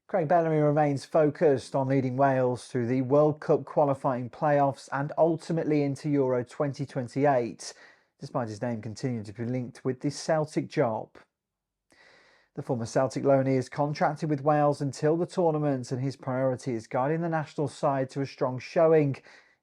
Craig Bellamy remains focused on leading Wales through the World Cup qualifying playoffs and ultimately into Euro 2028, despite his name continuing to be linked with the Celtic job. The former Celtic loanee is contracted with Wales until the tournament, and his priority is guiding the national side to a strong showing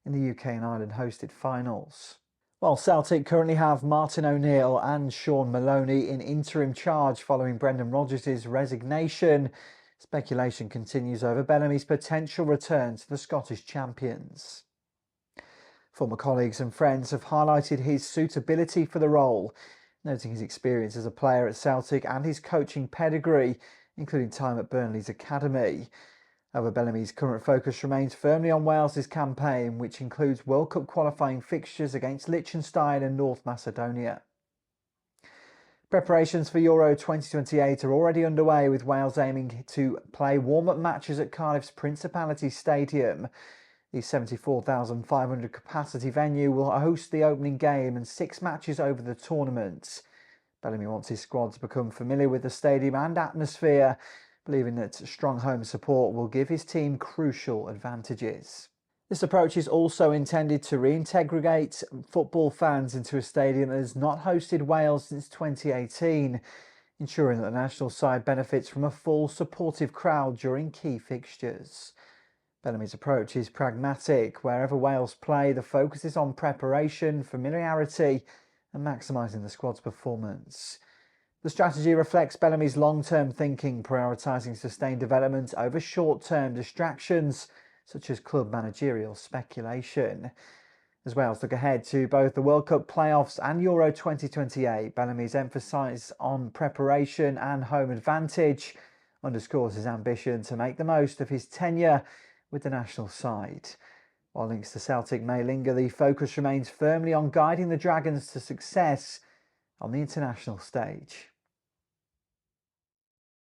in the UK and Ireland hosted finals. While Celtic currently have Martin O'Neill and Sean Maloney in interim charge following Brendan Rodgers' resignation, speculation continues over Bellamy's potential return to the Scottish champions. Former colleagues and friends have highlighted his suitability for the role, noting his experience as a player at Celtic and his coaching pedigree, including time at Burnley's academy. However, Bellamy's current focus remains firmly on Wales's campaign, which includes World Cup qualifying fixtures against Liechtenstein and North Macedonia. Preparations for Euro 2028 are already underway, with Wales aiming to play warm-up matches at Cardiff's Principality Stadium. The 74,500 capacity venue will host the opening game and 6 matches over the tournament. Bellamy wants his squad to become familiar with the stadium and atmosphere, believing that strong home support will give his team crucial advantages. This approach is also intended to reintegrate football fans into a stadium that has not hosted Wales since 2018, ensuring that the national side benefits from a full supportive crowd during key fixtures. Bellamy's approach is pragmatic. Wherever Wales play, the focus is on preparation, familiarity and maximising the squad's performance. The strategy reflects Bellamy's long-term thinking, prioritising sustained development over short-term distractions, such as club managerial speculation. As Wales look ahead to both the World Cup playoffs and Euro 2028, Bellamy's emphasis on preparation and home advantage underscores his ambition to make the most of his tenure with the national side. While links to Celtic may linger, the focus remains firmly on guiding the Dragons to success on the international stage.